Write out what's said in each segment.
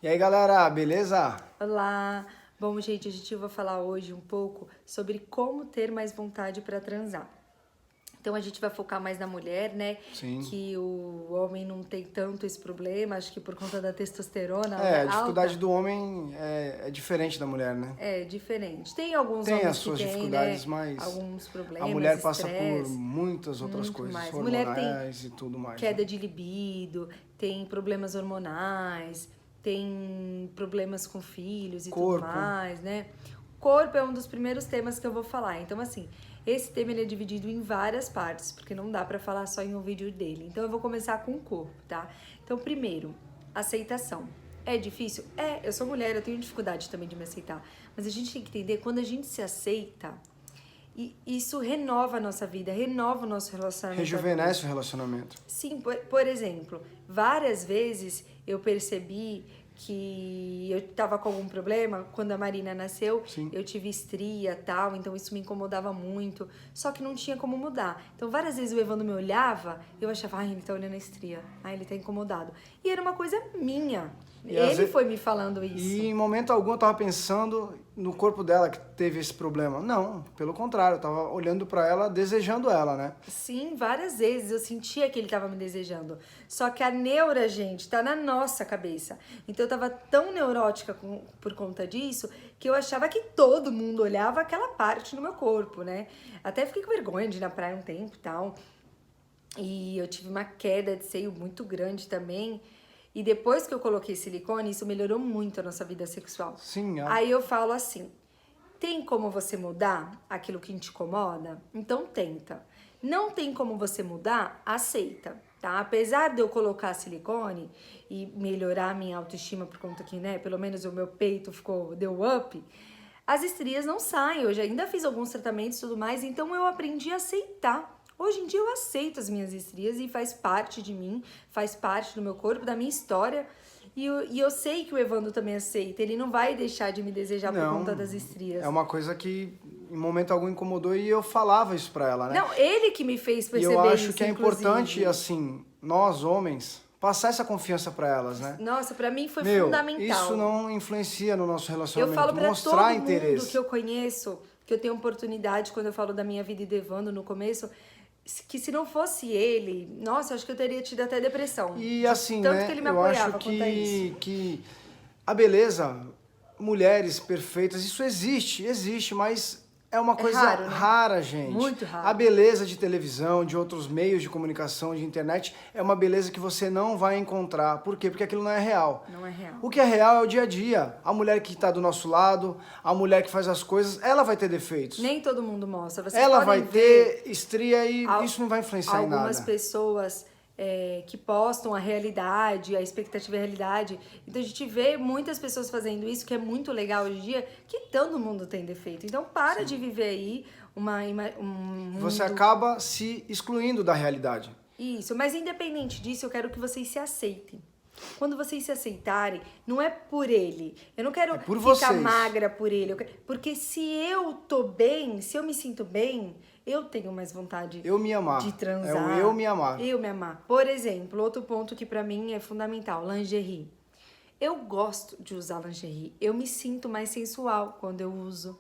E aí, galera, beleza? Olá! Bom, gente, a gente vai falar hoje um pouco sobre como ter mais vontade para transar. Então a gente vai focar mais na mulher, né? Sim. Que o homem não tem tanto esse problema, acho que por conta da testosterona A dificuldade alta, do homem é diferente da mulher, né? é diferente. Tem alguns Tem as homens que suas têm, né? dificuldades, mas Alguns a problemas, mulher passa por estresse, muitas outras muito coisas, mais. Mulher tem hormonais e tudo mais, né? queda de libido, tem problemas hormonais, tem problemas com filhos e tudo Corpo. mais, né? Corpo é um dos primeiros temas que eu vou falar. Então, assim, esse tema ele é dividido em várias partes, porque não dá pra falar só em um vídeo dele. Então, eu vou começar com o corpo, tá? Então, primeiro, aceitação. É difícil? É, eu sou mulher, eu tenho dificuldade também de me aceitar. Mas a gente tem que entender, quando a gente se aceita, e isso renova a nossa vida, renova o nosso relacionamento. Rejuvenesce o relacionamento. Sim, por exemplo, várias vezes eu percebi que eu tava com algum problema. Quando a Marina nasceu, Sim. eu tive estria e tal, então isso me incomodava muito, só que não tinha como mudar. Então várias vezes o Evandro me olhava, eu achava, ele tá olhando a estria, ele tá incomodado. E era uma coisa minha, E às ele vezes- foi me falando E isso. em momento algum eu tava pensando no corpo dela que teve esse problema. Não, pelo contrário, eu tava olhando pra ela, desejando ela, né? Sim, várias vezes eu sentia que ele tava me desejando. Só que a neura, gente, tá na nossa cabeça. Então eu tava tão neurótica por conta disso que eu achava que todo mundo olhava aquela parte do meu corpo, né? Até fiquei com vergonha de ir na praia um tempo e tal. E eu tive uma queda de seio muito grande também. E depois que eu coloquei silicone, isso melhorou muito a nossa vida sexual. Sim, Aí eu falo assim: tem como você mudar aquilo que te incomoda? Então tenta. Não tem como você mudar? Aceita, tá? Apesar de eu colocar silicone e melhorar a minha autoestima por conta que, né, pelo menos o meu peito deu up, as estrias não saem. Eu já ainda fiz alguns tratamentos e tudo mais, então eu aprendi a aceitar. Hoje em dia eu aceito as minhas estrias e faz parte de mim, faz parte do meu corpo, da minha história. E eu sei que o Evandro também aceita, ele não vai deixar de me desejar por não, conta das estrias. é uma coisa que em momento algum incomodou e eu falava isso pra ela, né? Não, ele que me fez E perceber eu acho isso, que é inclusive. importante, assim, nós homens, passar essa confiança pra elas, né? Nossa, pra mim foi Meu, fundamental. isso não influencia no nosso Eu relacionamento. falo pra Mostrar todo mundo interesse. que eu conheço, que eu tenho oportunidade quando eu falo da minha vida e do Evandro no começo, que se não fosse ele, nossa, eu acho que eu teria tido até depressão. E De assim, tanto né? que ele me Eu acho apoiava quanto a isso. que a beleza, mulheres perfeitas, isso existe, mas é uma É coisa raro, né? rara, gente. Muito raro. A beleza de televisão, de outros meios de comunicação, de internet, é uma beleza que você não vai encontrar. Por quê? Porque aquilo não é real. Não é real. O que é real é o dia a dia. A mulher que está do nosso lado, a mulher que faz as coisas, ela vai ter defeitos. Nem todo mundo mostra. Vocês Ela podem vai ver ter estria e al- isso não vai influenciar em algumas nada. pessoas que postam a realidade, a expectativa e a realidade. Então a gente vê muitas pessoas fazendo isso, que é muito legal hoje em dia, que todo mundo tem defeito. Então para de viver aí um mundo... Você acaba se excluindo da realidade. Isso, mas independente disso, eu quero que vocês se aceitem. Quando vocês se aceitarem, não é por ele. Eu não quero por ficar vocês. magra por ele. Porque se eu tô bem, se eu me sinto bem, eu tenho mais vontade Eu me amar. de transar. É o eu me amar. Eu me amar. Por exemplo, outro ponto que pra mim é fundamental, lingerie. Eu gosto de usar lingerie. Eu me sinto mais sensual quando eu uso.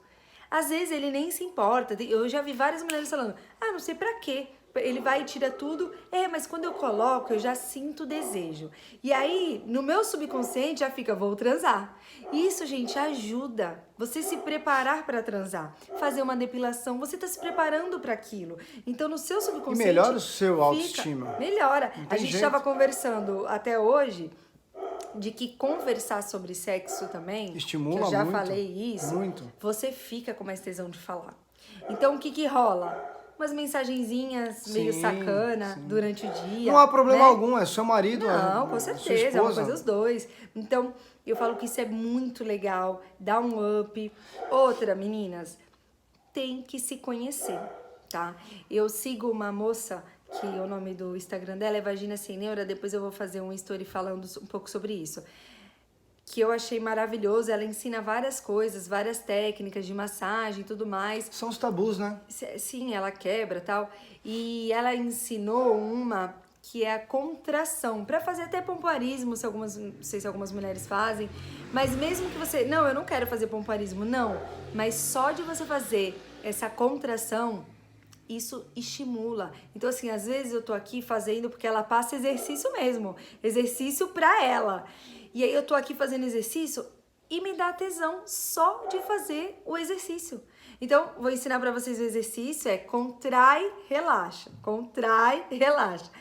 Às vezes ele nem se importa. Eu já vi várias mulheres falando: não sei pra quê. Ele vai e tira tudo. Mas quando eu coloco, eu já sinto desejo. E aí, no meu subconsciente, já fica, vou transar. Isso, gente, ajuda você se preparar pra transar. Fazer uma depilação, você tá se preparando pra aquilo. Então, no seu subconsciente... E melhora o seu fica- autoestima. Melhora. Não A tem gente jeito. estava conversando até hoje de que conversar sobre sexo também, Estimula que eu já muito, falei isso, muito. você fica com mais tesão de falar. Então, o que que rola? Umas mensagenzinhas meio Sim, sacana sim. durante o dia. Não há problema né? algum, é seu marido, Não, é com sua certeza, é uma esposa. coisa dos dois. Então, eu falo que isso é muito legal, dá um up. Outra, meninas, tem que se conhecer, tá? Eu sigo uma moça que o nome do Instagram dela é Vagina Sem Neura, depois eu vou fazer um story falando um pouco sobre isso. Que eu achei maravilhoso, ela ensina várias coisas, várias técnicas de massagem e tudo mais. São os tabus, né? Sim, ela quebra tal. E ela ensinou uma que é a contração, para fazer até pompoarismo, não sei se algumas mulheres fazem, mas mesmo que você, não, eu não quero fazer pompoarismo, não, mas só de você fazer essa contração, isso estimula. Então, assim, às vezes eu tô aqui fazendo porque ela passa exercício mesmo, exercício pra ela. E aí eu tô aqui fazendo exercício e me dá tesão só de fazer o exercício. Então, vou ensinar pra vocês o exercício, é contrai, relaxa. Contrai, relaxa.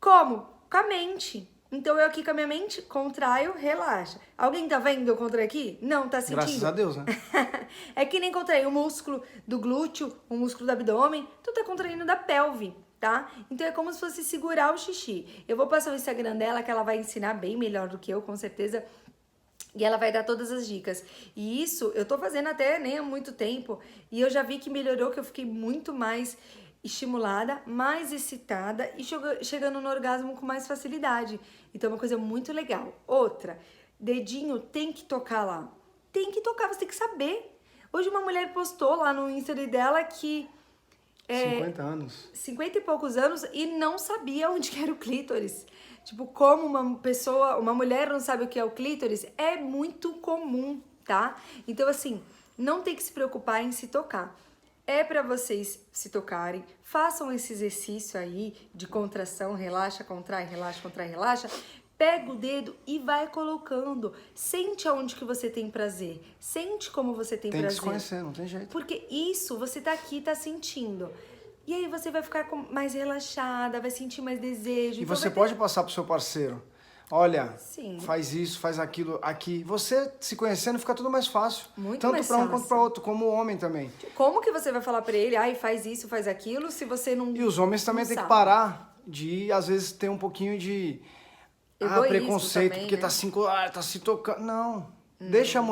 Como? Com a mente. Então, eu aqui com a minha mente, contraio, relaxa. Alguém tá vendo eu contrair aqui? Não, tá sentindo? Graças a Deus, né? É que nem contrair o músculo do glúteo, o músculo do abdômen, tu tá contraindo da pelve, tá? Então é como se fosse segurar o xixi. Eu vou passar o Instagram dela, que ela vai ensinar bem melhor do que eu, com certeza. E ela vai dar todas as dicas. E isso eu tô fazendo até nem há muito tempo. E eu já vi que melhorou, que eu fiquei muito mais estimulada, mais excitada e chegando no orgasmo com mais facilidade. Então é uma coisa muito legal. Outra, dedinho tem que tocar lá. Tem que tocar, você tem que saber. Hoje uma mulher postou lá no Instagram dela que... 50 anos. 50 e poucos anos e não sabia onde que era o clítoris. Tipo, como uma mulher não sabe o que é o clítoris, é muito comum, tá? Então, assim, não tem que se preocupar em se tocar. É pra vocês se tocarem, façam esse exercício aí de contração, relaxa, contrai, relaxa, contrai, relaxa. Pega o dedo e vai colocando. Sente aonde que você tem prazer. Sente como você tem prazer. Tem que se conhecer, não tem jeito. Porque isso, você tá aqui, tá sentindo. E aí você vai ficar mais relaxada, vai sentir mais desejo. E então você pode passar pro seu parceiro. Olha, Sim. faz isso, faz aquilo aqui. Você se conhecendo fica tudo mais fácil. Muito Tanto mais para um fácil. quanto para outro, como o homem também. Como que você vai falar pra ele, ai, faz isso, faz aquilo, se você não... E os homens também não têm que sabe? parar de, às vezes, ter um pouquinho de Egoísmo preconceito, também, porque né? tá se tocando. Não. Deixa a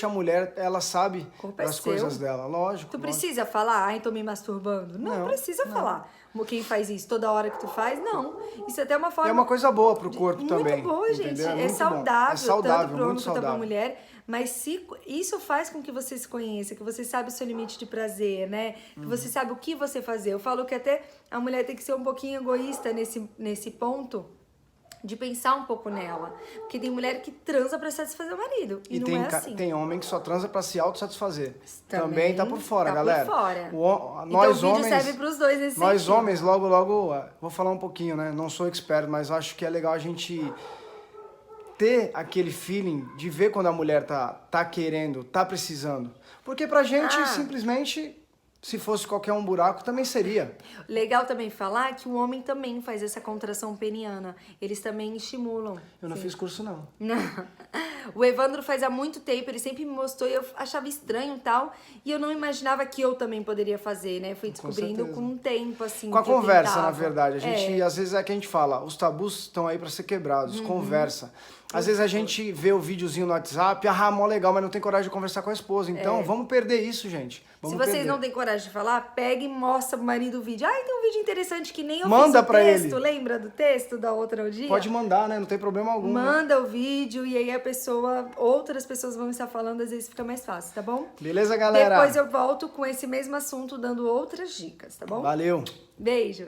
mulher, ela sabe Culpa é das seu. coisas dela, lógico. Tu lógico. precisa falar, ai, tô me masturbando? Não precisa falar. Quem faz isso toda hora que tu faz? Não. Isso é até uma forma... É uma coisa boa pro corpo também. Muito boa, gente. entendeu? É muito bom. saudável, É saudável, tanto pro homem muito quanto pra saudável. mulher. Mas se isso faz com que você se conheça, que você sabe o seu limite de prazer, né? Que você sabe o que você fazer. Eu falo que até a mulher tem que ser um pouquinho egoísta nesse ponto, de pensar um pouco nela. Porque tem mulher que transa pra satisfazer o marido. E não é assim. Tem homem que só transa pra se autossatisfazer. Também tá por fora, tá galera. por fora. Nós então o vídeo homens, serve pros dois nesse nós sentido. homens, logo, vou falar um pouquinho, né? Não sou expert, mas acho que é legal a gente ter aquele feeling de ver quando a mulher tá querendo, tá precisando. Porque pra gente, simplesmente, se fosse qualquer um buraco, também seria. Legal também falar que o homem também faz essa contração peniana. Eles também estimulam. Eu não Sim. fiz curso, não. Não. O Evandro faz há muito tempo, ele sempre me mostrou e eu achava estranho e tal. E eu não imaginava que eu também poderia fazer, né? Fui descobrindo certeza. com o tempo, assim. Com a que eu conversa, tentava. na verdade. A gente, às vezes, é que a gente fala, os tabus estão aí pra ser quebrados, conversa. Às vezes a gente vê o videozinho no WhatsApp, mó legal, mas não tem coragem de conversar com a esposa. Então, vamos perder isso, gente. Vamos Se vocês perder. não têm coragem de falar, pega e mostra pro marido o vídeo. Ai, tem um vídeo interessante que nem eu Manda fiz o pra texto. ele. Lembra do texto da outra dia? Pode mandar, né? Não tem problema algum. né? Manda o vídeo e aí outras pessoas vão estar falando, às vezes fica mais fácil, tá bom? Beleza, galera? Depois eu volto com esse mesmo assunto, dando outras dicas, tá bom? Valeu. Beijo!